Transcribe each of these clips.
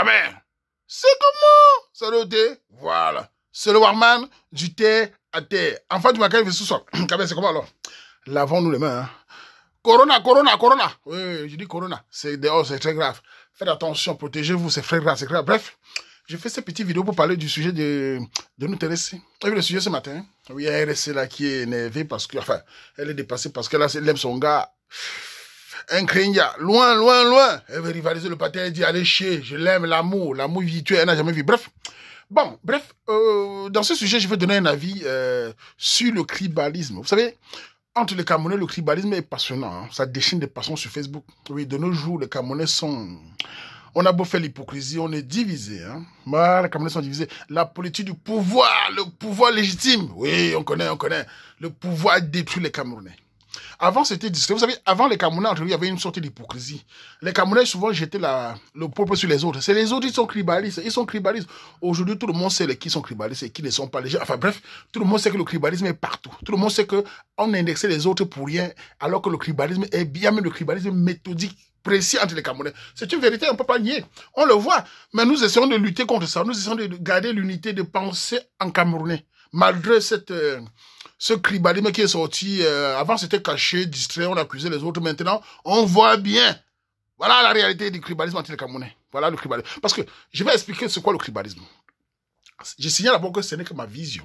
Kamer. C'est comment? C'est le thé? Voilà. C'est le warman du thé à thé. Enfin, du matin, il fait sous-sol. Kamer, c'est comment alors? Lavons-nous les mains. Hein. Corona. Oui, je dis corona. C'est dehors, c'est très grave. Faites attention, protégez-vous, c'est très grave, c'est grave. Bref, j'ai fait cette petite vidéo pour parler du sujet de nous Thérèse. T'as vu le sujet ce matin? Oui, il y a RSC là qui est énervée parce que, enfin, elle est dépassée parce qu'elle aime son gars. Un Kenya, loin. Elle veut rivaliser le pâté, elle dit, allez chier, je l'aime, l'amour virtuel, elle n'a jamais vu. Bref, dans ce sujet, je vais donner un avis sur le tribalisme. Vous savez, entre les Camerounais, le tribalisme est passionnant. Hein. Ça déchaîne des passions sur Facebook. Oui, de nos jours, les Camerounais sont... On a beau faire l'hypocrisie, on est divisé. Hein. Les Camerounais sont divisés. La politique du pouvoir, le pouvoir légitime. Oui, on connaît. Le pouvoir détruit les Camerounais. Avant, c'était discret. Vous savez, avant les Camerounais, entre eux, il y avait une sorte d'hypocrisie. Les Camerounais, souvent, jetaient le propre sur les autres. C'est les autres qui sont tribalistes. Aujourd'hui, tout le monde sait qui sont tribalistes et qui ne sont pas les gens. Enfin bref, tout le monde sait que le tribalisme est partout. Tout le monde sait qu'on indexait les autres pour rien, alors que le tribalisme est bien, même le tribalisme méthodique, précis entre les Camerounais. C'est une vérité, on ne peut pas nier. On le voit. Mais nous essayons de lutter contre ça. Nous essayons de garder l'unité de pensée en Camerounais. Malgré ce tribalisme qui est sorti, avant c'était caché, distrait, on accusait les autres. Maintenant, on voit bien. Voilà la réalité du tribalisme entre les Camerounais. Voilà le tribalisme. Parce que je vais expliquer ce qu'est le tribalisme. Je signale d'abord que ce n'est que ma vision.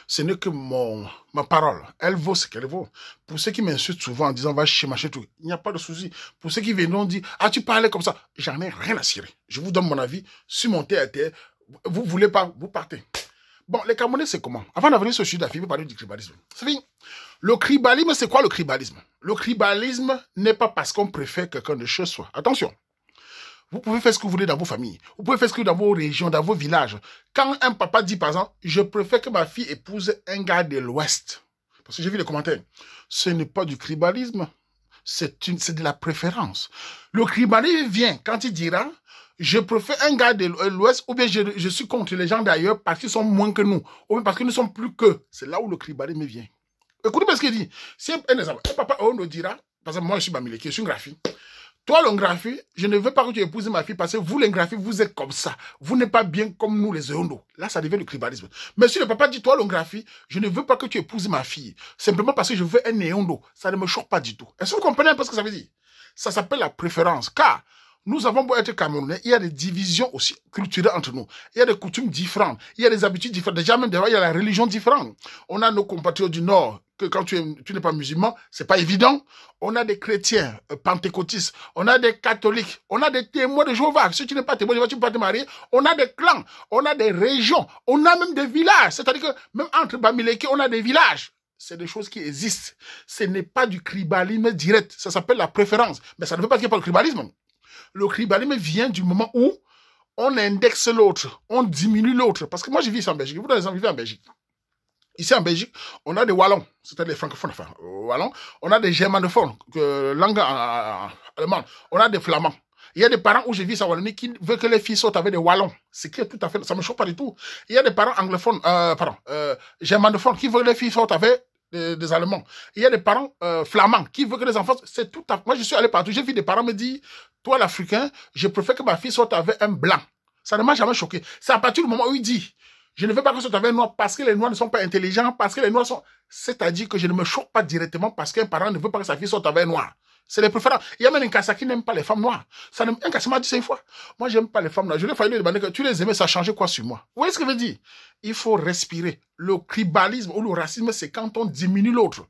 Ce n'est que ma parole. Elle vaut ce qu'elle vaut. Pour ceux qui m'insultent souvent en disant va chez machin tout, il n'y a pas de souci. Pour ceux qui viennent dire ah tu parlais comme ça, j'en ai rien à cirer. Je vous donne mon avis sur mon terre à terre. Vous voulez pas, vous partez. Bon, les Camerounais, c'est comment? Avant d'avoir ce sujet d'affaires, parler du tribalisme. C'est fini. Le tribalisme, c'est quoi le tribalisme? Le tribalisme n'est pas parce qu'on préfère quelqu'un de chez soi. Attention. Vous pouvez faire ce que vous voulez dans vos familles. Vous pouvez faire ce que vous voulez dans vos régions, dans vos villages. Quand un papa dit, par exemple, je préfère que ma fille épouse un gars de l'Ouest. Parce que j'ai vu les commentaires. Ce n'est pas du tribalisme. C'est de la préférence. Le tribalisme vient quand il dira, je préfère un gars de l'Ouest, ou bien je suis contre les gens d'ailleurs parce qu'ils sont moins que nous, ou bien parce qu'ils ne sont plus qu'eux. C'est là où le tribalisme vient. Écoutez bien ce qu'il dit. Si un exemple, un papa on nous dira, par exemple, moi je suis Bamileke, je suis une graphie. Toi, l'Ongraphie, je ne veux pas que tu épouses ma fille parce que vous, l'Ongraphie, vous êtes comme ça. Vous n'êtes pas bien comme nous, les Eondo. Là, ça devient le tribalisme. Mais si le papa dit, toi, l'Ongraphie, je ne veux pas que tu épouses ma fille. Simplement parce que je veux un Eondo. Ça ne me choque pas du tout. Est-ce que vous comprenez un peu ce que ça veut dire? Ça s'appelle la préférence. Car nous avons beau être Camerounais, il y a des divisions aussi culturelles entre nous. Il y a des coutumes différentes. Il y a des habitudes différentes. Déjà, même il y a la religion différente. On a nos compatriotes du Nord, que quand tu n'es pas musulman, c'est pas évident. On a des chrétiens pentecôtistes, on a des catholiques, on a des témoins de Jéhovah. Si tu n'es pas témoin de Jéhovah, tu ne peux pas te marier. On a des clans, on a des régions, on a même des villages. C'est-à-dire que même entre Bamileke, on a des villages. C'est des choses qui existent. Ce n'est pas du tribalisme direct. Ça s'appelle la préférence. Mais ça ne veut pas dire qu'il n'y a pas le tribalisme. Le tribalisme vient du moment où on indexe l'autre, on diminue l'autre. Parce que moi, je vis ici en Belgique. Vous, dans les gens, vivez en Belgique. Ici en Belgique, on a des Wallons, c'est-à-dire les francophones, enfin, Wallons. On a des germanophones, langue allemande. On a des flamands. Il y a des parents où je vis en Wallonie qui veulent que les filles sortent avec des Wallons. Ce qui est tout à fait, ça me choque pas du tout. Il y a des parents anglophones, germanophones qui veulent que les filles sortent avec des Allemands. Il y a des parents flamands qui veulent que les enfants, c'est tout à fait. Moi, je suis allé partout, j'ai vu des parents me dire, toi, l'Africain, je préfère que ma fille sorte avec un blanc. Ça ne m'a jamais choqué. C'est à partir du moment où il dit, je ne veux pas que ce soit avec un noir parce que les noirs ne sont pas intelligents, parce que les noirs sont... C'est-à-dire que je ne me choque pas directement parce qu'un parent ne veut pas que sa fille sorte avec un noir. C'est les préférences. Il y a même un Kassa qui n'aime pas les femmes noires. Un Kassa m'a dit 5 fois. Moi, j'aime pas les femmes noires. Je lui ai fallu lui demander que tu les aimais, ça changeait quoi sur moi? Vous voyez ce que je veux dire? Il faut respirer. Le tribalisme ou le racisme, c'est quand on diminue l'autre.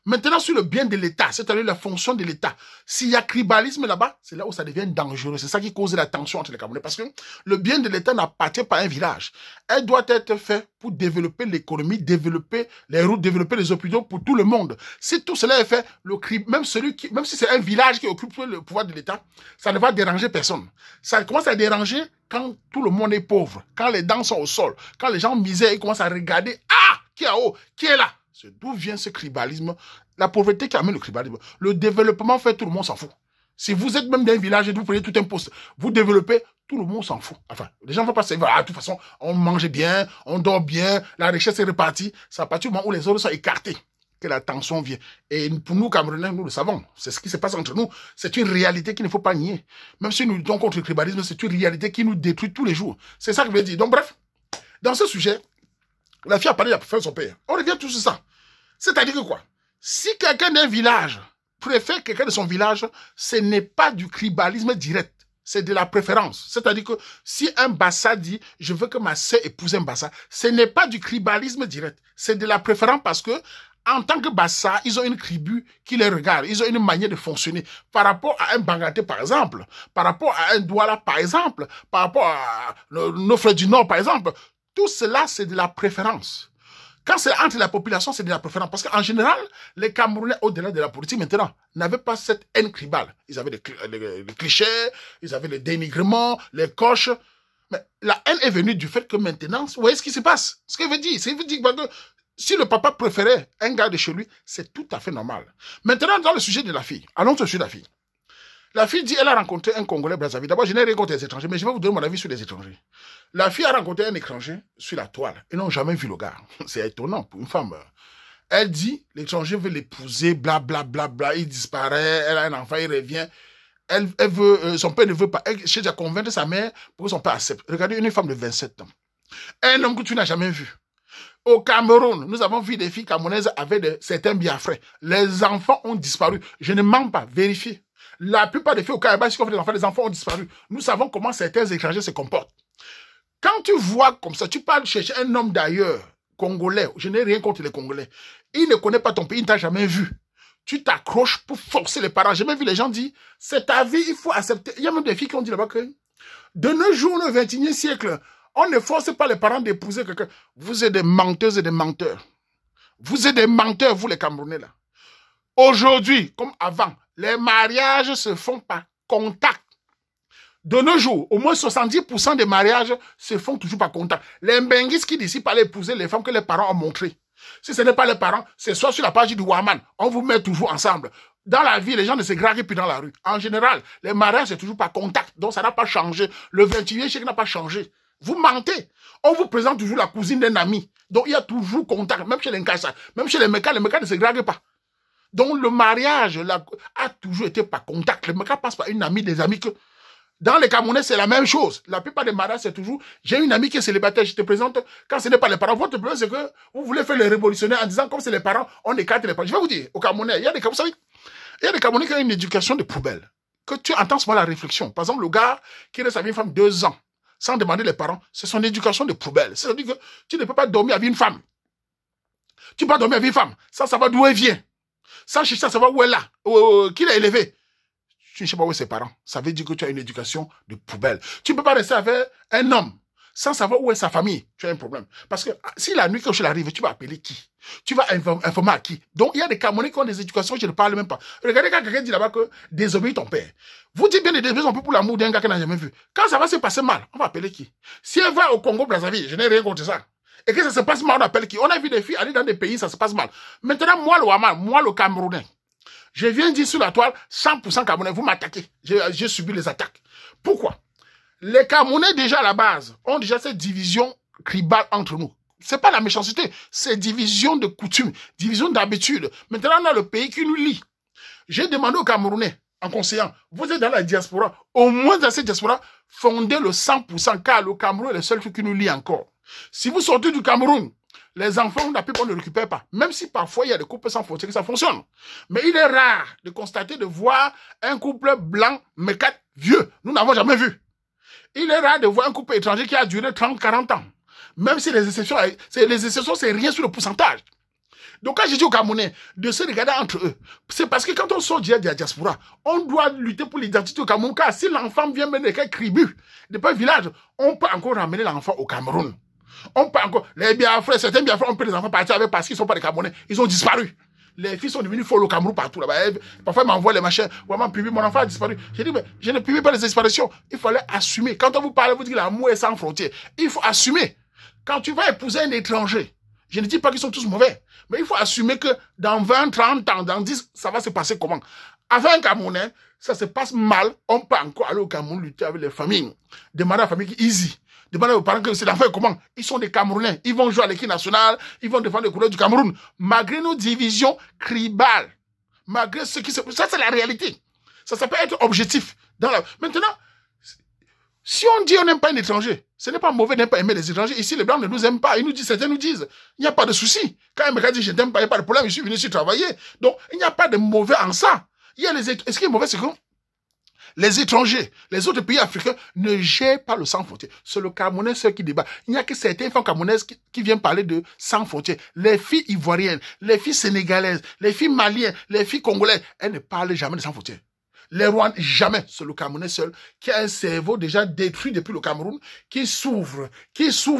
Maintenant, sur le bien de l'État, c'est-à-dire la fonction de l'État, s'il y a tribalisme là-bas, c'est là où ça devient dangereux. C'est ça qui cause la tension entre les Camerounais. Parce que le bien de l'État n'appartient pas à un village. Elle doit être faite pour développer l'économie, développer les routes, développer les hôpitaux pour tout le monde. Si tout cela est fait, même si c'est un village qui occupe le pouvoir de l'État, ça ne va déranger personne. Ça commence à déranger quand tout le monde est pauvre, quand les dents sont au sol, quand les gens misèrent, ils commencent à regarder, ah, qui est haut, qui est là? C'est d'où vient ce tribalisme? La pauvreté qui amène le tribalisme. Le développement fait, tout le monde s'en fout. Si vous êtes même d'un village et vous prenez tout un poste, vous développez, tout le monde s'en fout. Enfin, les gens ne vont pas se dire, ah, de toute façon, on mange bien, on dort bien, la richesse est répartie. C'est à partir du moment où les autres sont écartés que la tension vient. Et pour nous, Camerounais, nous le savons. C'est ce qui se passe entre nous. C'est une réalité qu'il ne faut pas nier. Même si nous luttons contre le tribalisme, c'est une réalité qui nous détruit tous les jours. C'est ça que je veux dire. Donc bref, dans ce sujet, la fille a parlé de la préférence de son père. On revient tout sur ça. C'est-à-dire que quoi? Si quelqu'un d'un village préfère quelqu'un de son village, ce n'est pas du tribalisme direct. C'est de la préférence. C'est-à-dire que si un Bassa dit « je veux que ma sœur épouse un Bassa », ce n'est pas du tribalisme direct. C'est de la préférence parce que en tant que Bassa, ils ont une tribu qui les regarde. Ils ont une manière de fonctionner. Par rapport à un Bangaté, par exemple, par rapport à un Douala, par exemple, par rapport à nos frères du Nord, par exemple, tout cela, c'est de la préférence. Quand c'est entre la population, c'est de la préférence. Parce qu'en général, les Camerounais, au-delà de la politique maintenant, n'avaient pas cette haine tribale. Ils avaient les clichés, ils avaient les dénigrements, les coches. Mais la haine est venue du fait que maintenant, vous voyez ce qui se passe. Ce que veut dire, c'est que si le papa préférait un gars de chez lui, c'est tout à fait normal. Maintenant, dans le sujet de la fille, allons sur le sujet de la fille. La fille dit, elle a rencontré un Congolais Brazzaville. D'abord, je n'ai rien contre les étrangers, mais je vais vous donner mon avis sur les étrangers. La fille a rencontré un étranger sur la toile. Ils n'ont jamais vu le gars. C'est étonnant pour une femme. Elle dit, l'étranger veut l'épouser, bla, bla, bla, bla. Il disparaît, elle a un enfant, il revient. Elle veut, son père ne veut pas. Elle cherche à convaincre sa mère pour que son père accepte. Regardez, une femme de 27 ans. Un homme que tu n'as jamais vu. Au Cameroun, nous avons vu des filles camerounaises avec certains biafrais. Les enfants ont disparu. Je ne mens pas, vérifiez. La plupart des filles au Cameroun, si on fait des enfants, les enfants ont disparu. Nous savons comment certains étrangers se comportent. Quand tu vois comme ça, tu parles chercher un homme d'ailleurs, Congolais, je n'ai rien contre les Congolais. Il ne connaît pas ton pays, il ne t'a jamais vu. Tu t'accroches pour forcer les parents. J'ai même vu les gens dire, c'est ta vie, il faut accepter. Il y a même des filles qui ont dit là-bas que de nos jours, au XXIe siècle, on ne force pas les parents d'épouser quelqu'un. Vous êtes des menteuses et des menteurs. Vous êtes des menteurs, vous les Camerounais là. Aujourd'hui, comme avant, les mariages se font par contact. De nos jours, au moins 70% des mariages se font toujours par contact. Les Mbenguis qui d'ici par épouser les femmes que les parents ont montrées. Si ce n'est pas les parents, c'est soit sur la page du Waman, on vous met toujours ensemble. Dans la vie, les gens ne se graguent plus dans la rue. En général, les mariages, c'est toujours par contact. Donc, ça n'a pas changé. Le 21e siècle n'a pas changé. Vous mentez. On vous présente toujours la cousine d'un ami. Donc, il y a toujours contact. Même chez les Nkassa, même chez les Mekas ne se graguent pas. Donc, le mariage a toujours été par contact. Les Mekas passent par une amie, des amis que... Dans les Camerounais, c'est la même chose. La plupart des mariages, c'est toujours, j'ai une amie qui est célibataire, je te présente, quand ce n'est pas les parents. Votre problème, c'est que vous voulez faire le révolutionnaire en disant, comme c'est les parents, on écarte les parents. Je vais vous dire, aux Camerounais, il y a des Camerounais qui ont une éducation de poubelle. Que tu entends souvent la réflexion. Par exemple, le gars qui reste avec une femme 2 ans, sans demander les parents, c'est son éducation de poubelle. C'est-à-dire que tu ne peux pas dormir avec une femme. Tu peux pas dormir avec une femme. Ça va d'où elle vient. Sans chercher à savoir où elle est, qui l'a élevé. Tu ne sais pas où est ses parents. Ça veut dire que tu as une éducation de poubelle. Tu ne peux pas rester avec un homme sans savoir où est sa famille. Tu as un problème. Parce que si la nuit, quand je l'arrive, tu vas appeler qui? Tu vas informer à qui? Donc, il y a des Camerounais qui ont des éducations, je ne parle même pas. Regardez quand quelqu'un dit là-bas que désobéis ton père. Vous dites bien de désobéir ton père pour l'amour d'un gars qu'elle n'a jamais vu. Quand ça va se passer mal, on va appeler qui? Si elle va au Congo-Brazzaville, je n'ai rien contre ça. Et que ça se passe mal, on appelle qui? On a vu des filles aller dans des pays, ça se passe mal. Maintenant, moi, le Waman, moi, le Camerounais, je viens dire sur la toile, 100% Camerounais, vous m'attaquez. J'ai subi les attaques. Pourquoi? Les Camerounais, déjà à la base, ont déjà cette division tribale entre nous. C'est pas la méchanceté, c'est division de coutumes, division d'habitude. Maintenant, on a le pays qui nous lie. J'ai demandé aux Camerounais, en conseillant, vous êtes dans la diaspora, au moins dans cette diaspora, fondez le 100%, car le Cameroun est le seul truc qui nous lie encore. Si vous sortez du Cameroun, les enfants, la plupart ne récupèrent pas. Même si parfois il y a des couples sans frontières que ça fonctionne. Mais il est rare de constater, de voir un couple blanc, mais 4 vieux. Nous n'avons jamais vu. Il est rare de voir un couple étranger qui a duré 30, 40 ans. Même si les exceptions, c'est rien sur le pourcentage. Donc quand je dis aux Camerounais de se regarder entre eux, c'est parce que quand on sort de la diaspora, on doit lutter pour l'identité au Cameroun. Car si l'enfant vient mener quelques tribus, de pas village, on peut encore ramener l'enfant au Cameroun. On peut encore, les Biafrais, certains Biafrais, on peut les enfants partir avec parce qu'ils sont pas des Camerounais. Ils ont disparu. Les filles sont devenues folles au Cameroun partout là-bas. Parfois, ils m'envoient les machins. Vraiment, mon enfant a disparu. J'ai dit, mais je ne publie pas les disparitions. Il fallait assumer. Quand on vous parle, vous dites que l'amour est sans frontières. Il faut assumer. Quand tu vas épouser un étranger, je ne dis pas qu'ils sont tous mauvais, mais il faut assumer que dans 20, 30 ans, dans 10, ça va se passer comment? Avec un Camerounais, ça se passe mal, on peut encore aller au Cameroun lutter avec les familles. Demander à la famille qui easy. Demander aux parents que c'est l'enfant comment. Ils sont des Camerounais. Ils vont jouer à l'équipe nationale. Ils vont défendre les couleurs du Cameroun. Malgré nos divisions tribales. Malgré ce qui se... Ça, c'est la réalité. Ça peut être objectif. Maintenant, si on dit on n'aime pas un étranger, ce n'est pas mauvais de ne pas aimer les étrangers. Ici, les Blancs ne nous aiment pas. Certains nous disent, il n'y a pas de souci. Quand un mec dit je t'aime pas, il n'y a pas de problème, je suis venu ici travailler. Donc, il n'y a pas de mauvais en ça. Ce qui est mauvais, c'est que les étrangers, les autres pays africains ne gèrent pas le sans frontières. C'est le Camerounais seul qui débat. Il n'y a que certaines femmes camerounaises qui viennent parler de sans frontières. Les filles ivoiriennes, les filles sénégalaises, les filles maliennes, les filles congolaises, elles ne parlent jamais de sans frontières. Les Rwandais, jamais. C'est le Camerounais seul qui a un cerveau déjà détruit depuis le Cameroun, qui s'ouvre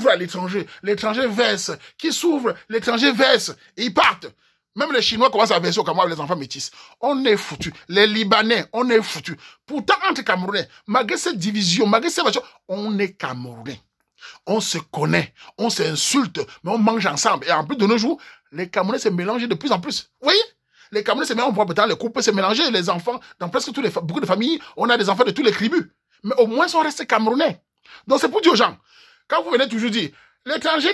à l'étranger. L'étranger verse, qui s'ouvre, l'étranger verse, et ils partent. Même les Chinois commencent à verser au Cameroun avec les enfants métis. On est foutus. Les Libanais, on est foutus. Pourtant, entre Camerounais, malgré cette division, malgré cette version, on est Camerounais. On se connaît, on s'insulte, mais on mange ensemble. Et en plus de nos jours, les Camerounais se mélangent de plus en plus. Vous voyez? Les Camerounais se mélangent, on voit peut-être les couples se mélanger, les enfants, dans presque beaucoup de familles, on a des enfants de tous les tribus. Mais au moins, on reste Camerounais. Donc c'est pour dire aux gens, quand vous venez toujours dire, l'étranger,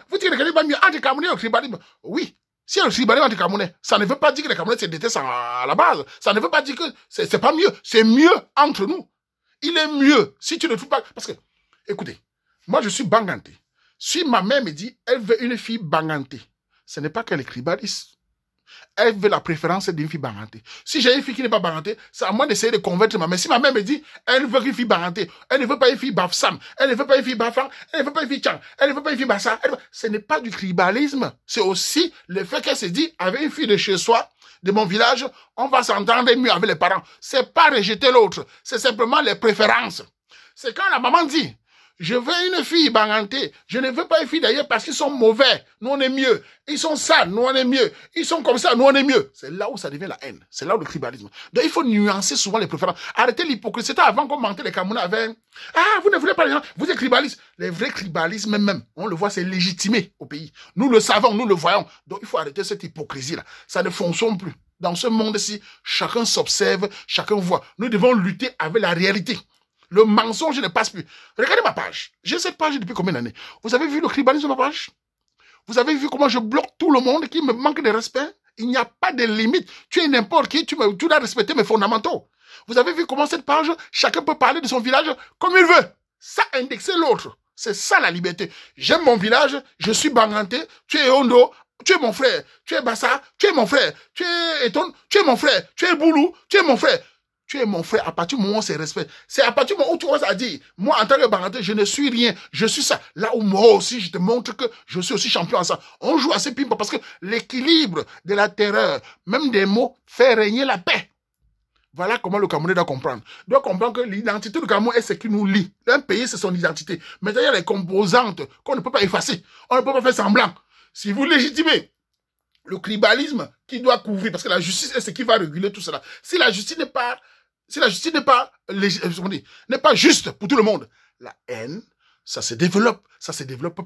vous dites que les Camerounais entre Camerounais et le tribalisme. Oui. Si il y a le tribalisme entre Camerounais, ça ne veut pas dire que les Camerounais se détestent à la base. Ça ne veut pas dire que c'est pas mieux. C'est mieux entre nous. Il est mieux si tu ne trouves pas... Parce que, écoutez, moi je suis banganté. Si ma mère me dit, elle veut une fille bangantée, ce n'est pas qu'elle est tribaliste. Elle veut la préférence d'une fille bangantée. Si j'ai une fille qui n'est pas bangantée, c'est à moi d'essayer de convaincre ma mère. Si ma mère me dit, elle veut une fille bangantée, elle ne veut pas une fille bafsam, elle ne veut pas une fille bafan, elle ne veut pas une fille tchang, elle ne veut pas une fille bassa. Ce n'est pas du tribalisme. C'est aussi le fait qu'elle se dit, avec une fille de chez soi, de mon village, on va s'entendre mieux avec les parents. C'est pas rejeter l'autre. C'est simplement les préférences. C'est quand la maman dit, je veux une fille bangantée. Je ne veux pas une fille d'ailleurs parce qu'ils sont mauvais. Nous, on est mieux. Ils sont sales. Nous, on est mieux. Ils sont comme ça. Nous, on est mieux. C'est là où ça devient la haine. C'est là où le tribalisme. Donc, il faut nuancer souvent les préférences. Arrêtez l'hypocrisie. C'était avant qu'on mentait les Camerounais avec... Ah, vous ne voulez pas les gens. Vous êtes tribalistes. Les vrais tribalismes même, on le voit, c'est légitimé au pays. Nous le savons, nous le voyons. Donc, il faut arrêter cette hypocrisie-là. Ça ne fonctionne plus. Dans ce monde-ci, chacun s'observe, chacun voit. Nous devons lutter avec la réalité. Le mensonge ne passe plus. Regardez ma page. J'ai cette page depuis combien d'années? Vous avez vu le tribalisme de ma page? Vous avez vu comment je bloque tout le monde qui me manque de respect? Il n'y a pas de limite. Tu es n'importe qui, tu dois respecter mes fondamentaux. Vous avez vu comment cette page, chacun peut parler de son village comme il veut. Ça indexer l'autre. C'est ça la liberté. J'aime mon village, je suis banganté, tu es Hondo, tu es mon frère, tu es Bassa, tu es mon frère, tu es Eton, tu es mon frère, tu es Boulou, tu es mon frère. Tu es mon frère, à partir du moment où c'est respect. C'est à partir du moment où tu oses à dire, moi en tant que Banganté, je ne suis rien, je suis ça. Là où moi aussi, je te montre que je suis aussi champion en ça. On joue à ces pimpas parce que l'équilibre de la terreur, même des mots, fait régner la paix. Voilà comment le Camerounais doit comprendre. Il doit comprendre que l'identité du Cameroun est ce qui nous lie. Un pays, c'est son identité. Maintenant, il y a les composantes qu'on ne peut pas effacer. On ne peut pas faire semblant. Si vous légitimez le tribalisme qui doit couvrir, parce que la justice est ce qui va réguler tout cela. Si la justice n'est pas juste pour tout le monde, la haine, ça se développe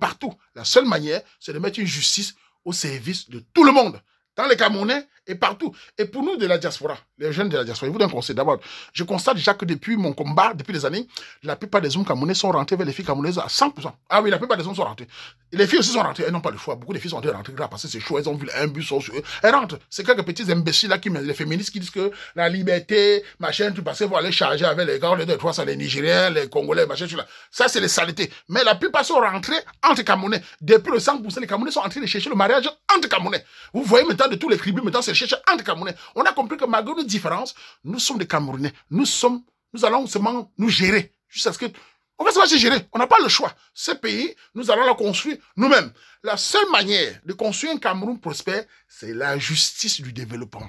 partout. La seule manière, c'est de mettre une justice au service de tout le monde, dans les Camerounais et partout. Et pour nous de la diaspora, les jeunes de la diaspora, je vous donne un conseil d'abord. Je constate déjà que depuis mon combat, depuis des années, la plupart des hommes camerounais sont rentrés vers les filles camerounaises à 100%. Ah oui, la plupart des hommes sont rentrés. Et les filles aussi sont rentrées. Elles n'ont pas de choix. Beaucoup de filles sont rentrées parce que c'est chaud. Elles ont vu un bus sur eux. Elles rentrent. C'est quelques petits imbéciles là les féministes qui disent que la liberté, machin, tout passer, vont aller charger avec les gars, les 2-3, les Nigériens, les Congolais, machin, tout là. Ça, c'est les saletés. Mais la plupart sont rentrés entre Camerounais. Depuis le 100%, les Camerounais sont en train de chercher le mariage entre Camerounais. Vous voyez maintenant de tous les tribus, maintenant, c'est chercher entre Camerounais. On a compris que malgré nos différences, nous sommes des Camerounais. Nous allons seulement nous gérer. Jusqu'à ce que, on va se gérer. On n'a pas le choix. Ce pays, nous allons le construire nous-mêmes. La seule manière de construire un Cameroun prospère, c'est la justice du développement.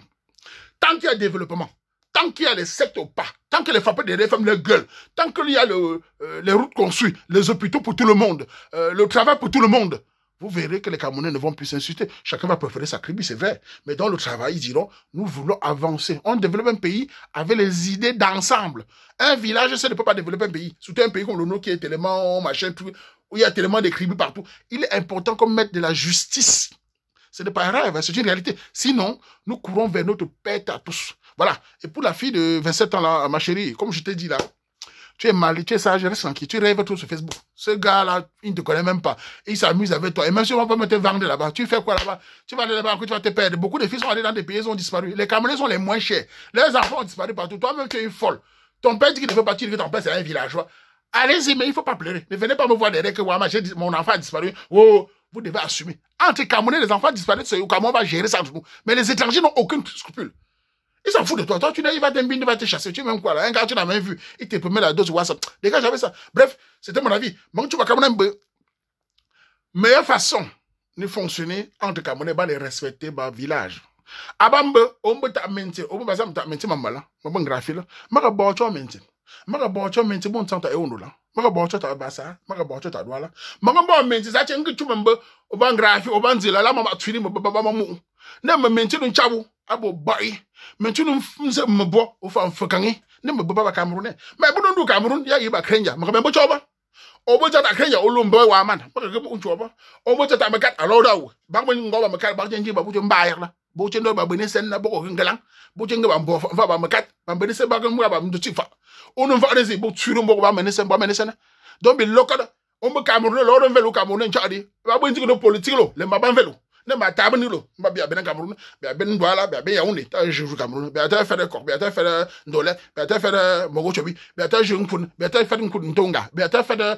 Tant qu'il y a développement, tant qu'il y a les sectes au pas, tant que les frappés des femmes les gueulent, tant qu'il y a les routes construites, les hôpitaux pour tout le monde, le travail pour tout le monde, vous verrez que les Camerounais ne vont plus s'insulter. Chacun va préférer sa tribu, c'est vrai. Mais dans le travail, ils diront, nous voulons avancer. On développe un pays avec les idées d'ensemble. Un village, ça ne peut pas développer un pays. Surtout un pays comme le nôtre qui est tellement machin, tout, où il y a tellement de tribus partout. Il est important qu'on mette de la justice. Ce n'est pas un rêve, c'est une réalité. Sinon, nous courons vers notre perte à tous. Voilà. Et pour la fille de 27 ans, là, ma chérie, comme je t'ai dit là, tu es mal, tu es sage, reste tranquille. Tu rêves tout sur Facebook. Ce gars-là, il ne te connaît même pas. Il s'amuse avec toi. Et même si on va pas te vendre là-bas, tu fais quoi là-bas? Tu vas aller là-bas, tu vas te perdre. Beaucoup de filles sont allées dans des pays, ils ont disparu. Les Camerounais sont les moins chers. Les enfants ont disparu partout. Toi-même, tu es une folle. Ton père dit qu'il ne veut pas dire que ton père, c'est un villageois. Allez-y, mais il ne faut pas pleurer. Ne venez pas me voir derrière que mon enfant a disparu. Oh, vous devez assumer. Entre Camerounais, les enfants disparaissent, c'est comment on va gérer ça entre nous. Mais les étrangers n'ont aucun scrupule. Il s'en fout de toi. Toi, il va te chasser. Tu es même quoi là? Un gars, tu n'as même vu. Il te promet la dose WhatsApp. Les gars, j'avais ça. Bref, c'était mon avis. Mais tu vas Cameroun, meilleure façon de fonctionner entre Camerounais, les respecter, village. Abambe, on peut t'amener, on peut t'amener, mamala, mon graphile, maka bocho mentin. Maka bocho mentin, bon temps, t'as là. Maka bocho t'as bassa, maka bocho t'as douala. Maka bon mentin, ça tient que tu m'embes, au ban graphie, au ban zila, là, maman, tu dis, maman, ne me mentin un chabou, abo boy. Mentin un mbo, au fan fokangi, ne me baba Camerounais. Mais bon, nous, Cameroun, y'a y a krenja, maka membo choba. Obo jata krenja, olumbo wa man, maka gebo un choba. Obo jata mekat, alo daw, bangwen ngoba mekat, bangwen ba bujo mbayar la. Boche ndo ba bene sen na boko ngalang boche nga ba mbo fa ba makat ba bene sen ba ngwa ba mdo tifa onu fa rezi bo tsuru mbo ba mene sen don bi lokada on be Cameroun lo ron velo Cameroun nchadi ba bo nti ko politique lo le ma ban velo ne ma tabani lo ba bia bene Cameroun bia ben douala bia ben yaoundé ta je joue Cameroun bia ta faire corps bia ta faire ndole bia ta faire mogo chobi bia ta je nkun bia ta faire nkun ntonga bia ta faire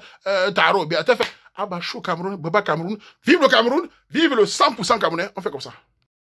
taro bia ta faire ah bah chaud Cameroun baba Cameroun vive le Cameroun vive le 100% Camerounais on fait comme ça.